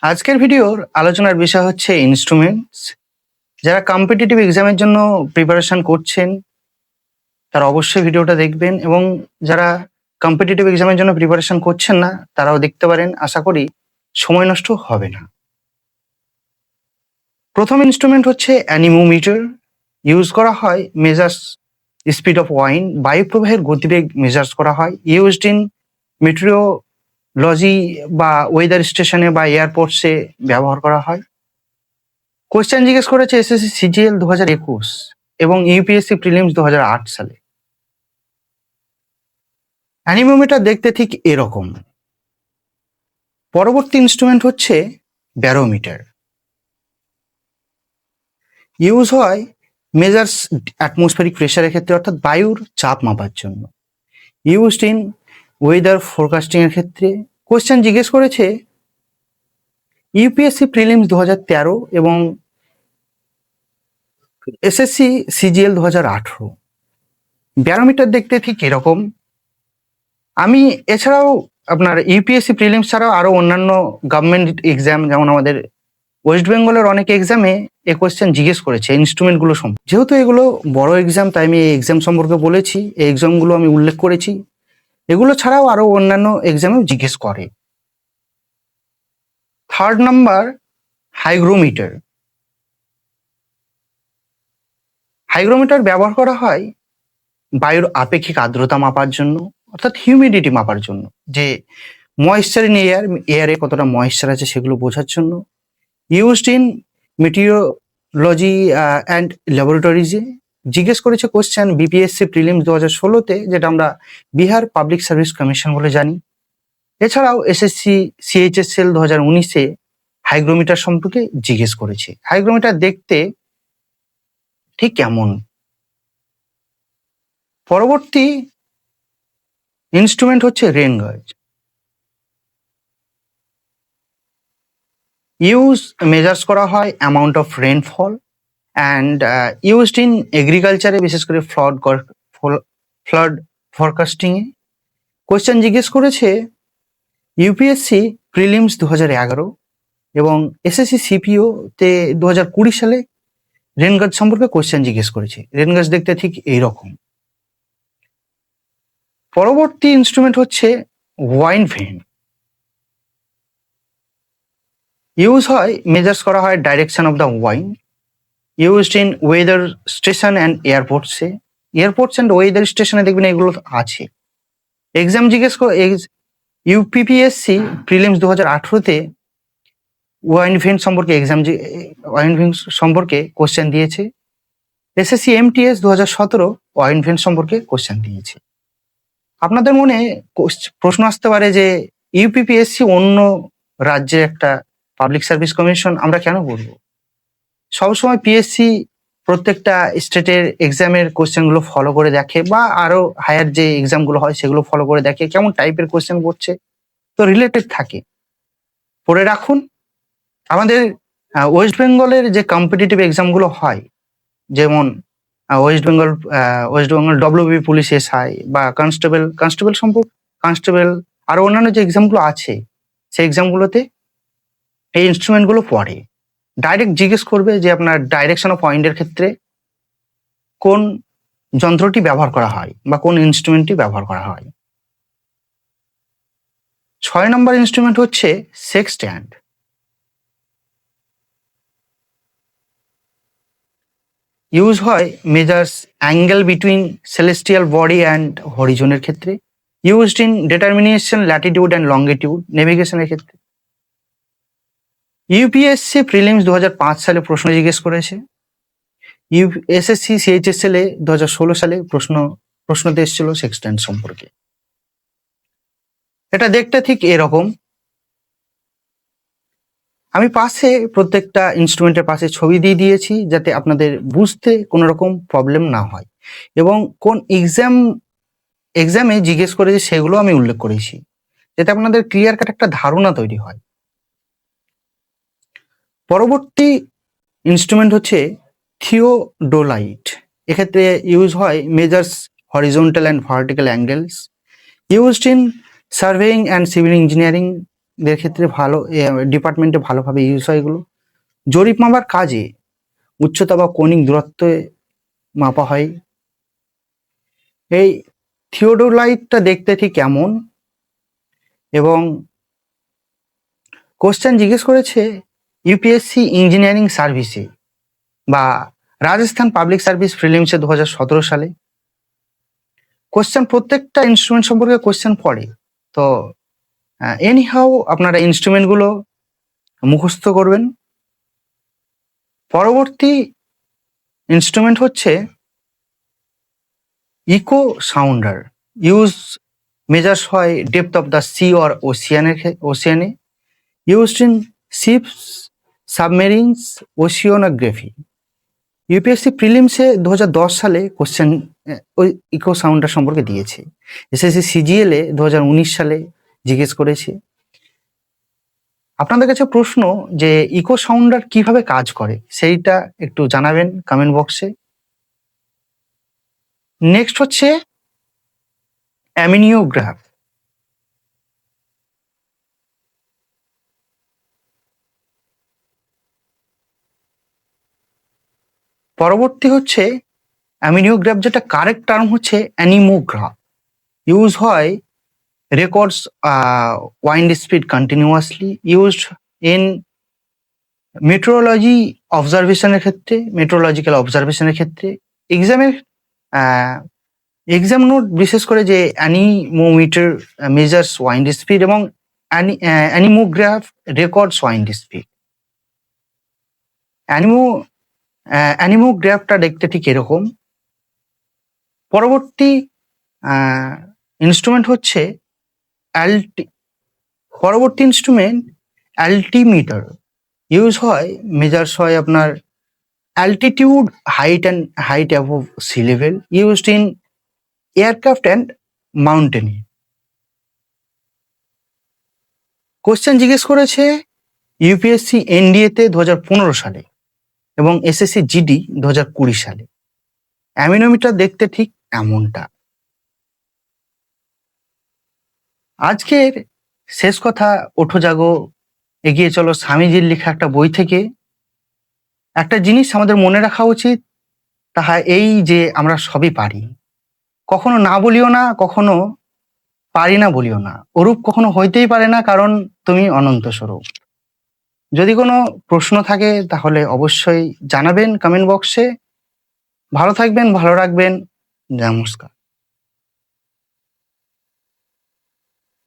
আজকের ভিডিওর আলোচনার বিষয় হচ্ছে ইনস্ট্রুমেন্টস। যারা কম্পিটিটিভ এক্সামের জন্য প্রিপারেশন করছেন তারা অবশ্যই ভিডিওটা দেখবেন, এবং যারা কম্পিটিটিভ এক্সামের জন্য প্রিপারেশন করছেন না তারাও দেখতে পারেন। আশা করি সময় নষ্ট হবে না। প্রথম ইনস্ট্রুমেন্ট হচ্ছে অ্যানিমোমিটার। ইউজ করা হয় মেজার্স স্পিড অফ ওয়াইন, বায়ু প্রবাহের গতিবেগ মেজার্স করা হয়। ইউজড ইন মেট্রিওলজি বা ওয়েদার স্টেশনে বা এয়ারপোর্টসে ব্যবহার করা হয়। কোয়েশ্চেন জিজ্ঞেস করেছে এসএসসি সিজিএল 2021 এবং ইউপিএসসি প্রিলিমস 2008 সালে। অ্যানিমোমিটার দেখতে ঠিক এরকম। পরবর্তী ইনস্ট্রুমেন্ট হচ্ছে ব্যারোমিটার। ইউজ হয় মেজার্স অ্যাটমসফেরিক প্রেশারের ক্ষেত্রে, অর্থাৎ বায়ুর চাপ মাপার জন্য। ইউজড ইন ওয়েদার ফোরকাস্টিং এর ক্ষেত্রে। কোয়েশ্চেন জিজ্ঞেস করেছে ইউপিএসসি প্রিলিমস 2013 এবং এসএসসি সিজিএল 2018। ব্যারোমিটার দেখতে ঠিক এরকম। আমি এছাড়াও আপনার ইউপিএসসি প্রিলিমস ছাড়াও আরো অন্যান্য গভর্নমেন্ট এক্সাম, যেমন আমাদের ওয়েস্ট বেঙ্গলের অনেক এক্সামে এ কোয়েশ্চেন জিজ্ঞেস করেছে ইনস্ট্রুমেন্টগুলো সম্পর্কে। যেহেতু এগুলো বড় এক্সাম তাই আমি এই এক্সাম সম্পর্কে বলেছি, এই এক্সামগুলো আমি উল্লেখ করেছি। এগুলো ছাড়াও আরো অন্যান্য এক্সামেও জিজ্ঞেস করে। Third number, hygrometer. হাইগ্রোমিটার ব্যবহার করা হয় বায়ুর আপেক্ষিক আর্দ্রতা মাপার জন্য, অর্থাৎ হিউমিডিটি মাপার জন্য, যে ময়েশ্চার ইন এয়ারে কতটা ময়েশ্চার আছে সেগুলো বোঝার জন্য। ইউজড ইন মেটিওরোলজি অ্যান্ড ল্যাবরেটরিজে। জিজ্ঞেস করেছে কোশ্চেন বিপিএসসি প্রিলিমস 2016-তে, যেটা আমরা বিহার পাবলিক সার্ভিস কমিশন বলে জানি। এছাড়াও এসএসসি সিএইচএসএল 2019-এ হাইগ্রোমিটার সম্পর্কে জিজ্ঞেস করেছে। হাইগ্রোমিটার দেখতে ঠিক কেমন। পরবর্তী ইনস্ট্রুমেন্ট হচ্ছে রেন গজ। ইউজ মেজার্স করা হয় amount of rainfall and used in এগ্রিকালচারে, বিশেষ করে ফ্লাড ফরকাস্টিংয়ে। কোয়েশ্চেন জিজ্ঞেস করেছে ইউপিএসসি প্রিলিমস 2011 এবং এসএসসি সিপিও-তে 2020 সালে রেন গজ সম্পর্কে কোয়েশ্চেন জিজ্ঞেস করেছে। রেন গজ দেখতে ঠিক এইরকম। পরবর্তী ইনস্ট্রুমেন্ট হচ্ছে ওয়াইন ভেন। ইউজ হয় মেজার্স করা হয় direction of the wind. Used in weather station and এয়ারপোর্টসে। এয়ারপোর্টস অ্যান্ড ওয়েদার স্টেশনে দেখবেন এগুলো আছে। এক্সাম জিজ্ঞেস ইউপিপিএসসি প্রিলিমস 2018-তে ওয়াইন ভেন সম্পর্কে কোশ্চেন দিয়েছে। এসএসসি এমটিএস 2017 ওয়াইন ভেন সম্পর্কে কোশ্চেন দিয়েছে। আপনাদের মনে প্রশ্ন আসতে পারে যে ইউপিপিএসসি অন্য রাজ্যের একটা পাবলিক সার্ভিস কমিশন, আমরা কেন বলবো? সবসময় পিএসসি প্রত্যেকটা স্টেটের এক্সামের কোশ্চেনগুলো ফলো করে দেখে, বা আরো হায়ার যে এক্সামগুলো হয় সেগুলো ফলো করে দেখে কেমন টাইপের কোশ্চেন করছে, তো রিলেটেড থাকে। পড়ে রাখুন। আমাদের ওয়েস্ট বেঙ্গলের যে কম্পিটিটিভ এক্সামগুলো হয়, যেমন West Bengal WB police SI বা কনস্টেবল আরো অন্যান্য যে এক্সামগুলো আছে, সেই এক্সামগুলোতে এই ইনস্ট্রুমেন্টগুলো পড়ে। ডাইরেক্ট জিজ্ঞেস করবে যে আপনার ডাইরেকশন অফ ওয়াইন্ডের ক্ষেত্রে কোন যন্ত্রটি ব্যবহার করা হয় বা কোন ইনস্ট্রুমেন্টটি ব্যবহার করা হয়। 6 নম্বর ইনস্ট্রুমেন্ট হচ্ছে সেক্সট্যান্ট। ইউজ হয় measures angle between celestial body and হরিজনের ক্ষেত্রে। Used in determination latitude and longitude, নেভিগেশনের ক্ষেত্রে। ইউপিএসসি প্রিলিমস 2005 সালে প্রশ্ন জিজ্ঞেস করেছে। এসএসসি সিএইচএসএল 2016 সালে প্রশ্নতে এসেছিল সেক্সট্যান্ট সম্পর্কে। এটা দেখতে ঠিক এরকম। আমি পাশে প্রত্যেকটা ইনস্ট্রুমেন্টের পাশে ছবি দিয়ে দিয়েছি যাতে আপনাদের বুঝতে কোনো রকম প্রবলেম না হয়, এবং কোন এক্সামে জিজ্ঞেস করেছে সেগুলো আমি উল্লেখ করেছি, যাতে আপনাদের ক্লিয়ার কাট একটা ধারণা তৈরি হয়। পরবর্তী ইনস্ট্রুমেন্ট হচ্ছে থিওডোলাইট। এক্ষেত্রে ইউজ হয় measures horizontal and vertical angles. Used in surveying and civil engineering দের ক্ষেত্রে ভালো, ডিপার্টমেন্টে ভালোভাবে ইউজ হয় এগুলো। জরিপ মাপার কাজে উচ্চতা বা কৌণিক দূরত্বে মাপা হয়। এই থিওডোলাইটটা দেখতে ঠিক কেমন, এবং কোশ্চেন জিজ্ঞেস করেছে ইউপিএসসি ইঞ্জিনিয়ারিং সার্ভিসে বা রাজস্থান পাবলিক সার্ভিস প্রিলিমসে 2017 সালে। কোশ্চেন প্রত্যেকটা ইনস্ট্রুমেন্ট সম্পর্কে কোশ্চেন পড়ে, তো এনিহাউ আপনারা ইনস্ট্রুমেন্টগুলো মুখস্থ করবেন। পরবর্তী ইনস্ট্রুমেন্ট হচ্ছে ইকো সাউন্ডার। ইউজ মেজার্স হয় depth of the sea or ওশিয়ানে, used in ships, submarines, oceanography. UPSC প্রিলিমসে 2010 সালে কোশ্চেন ওই ইকো সাউন্ডার সম্পর্কে দিয়েছে। এসএসসি সিজিএল এ 2019 সালে জিজ্ঞেস করেছে। আপনাদের কাছে প্রশ্ন যে ইকো সাউন্ডার কিভাবে কাজ করে সেইটা একটু জানাবেন কমেন্ট বক্সে। নেক্সট হচ্ছে অ্যামিনিওগ্রাফ। পরবর্তী হচ্ছে অ্যামিনিওগ্রাফ, যেটা কারেক্ট টার্ম হচ্ছে অ্যানিমোগ্রাফ। ইউজ হয় records wind speed continuously, used in metrology অবজারভেশনের ক্ষেত্রে, মেট্রোলজিক্যাল অবজারভেশনের ক্ষেত্রে, এক্সামের এক্সাম নোট বিশেষ করে যে অ্যানিমোমিটার মেজার্স ওয়াইন্ড স্পিড এবং অ্যানিমোগ্রাফ রেকর্ডস ওয়াইন্ড স্পিড। অ্যানিমোগ্রাফটা দেখতে ঠিক এরকম। পরবর্তী ইনস্ট্রুমেন্ট হচ্ছে পরবর্তী ইনস্ট্রুমেন্ট অ্যালটিমিটার। ইউজ হয় মেজার্স হয় আপনার altitude, height above sea level, used in aircraft and মাউন্টেনে। কোশ্চেন জিজ্ঞেস করেছে ইউপিএসসি এনডিএতে 2015 সালে এবং এসএসসি জিডি 2020 সালে। অ্যামিনোমিটার দেখতে ঠিক এমনটা। আজকের শেষ কথা, ওঠো জাগো এগিয়ে চলো স্বামীজির লেখা একটা বই থেকে একটা জিনিস আমাদের মনে রাখা উচিত, তাহা এই যে আমরা সবই পারি। কখনো না বলিও না, কখনো পারি না বলিও না, ওরূপ কখনো হইতেই পারে না, কারণ তুমি অনন্ত স্বরূপ। যদি কোনো প্রশ্ন থাকে তাহলে অবশ্যই জানাবেন কমেন্ট বক্সে। ভালো থাকবেন, ভালো রাখবেন। নমস্কার।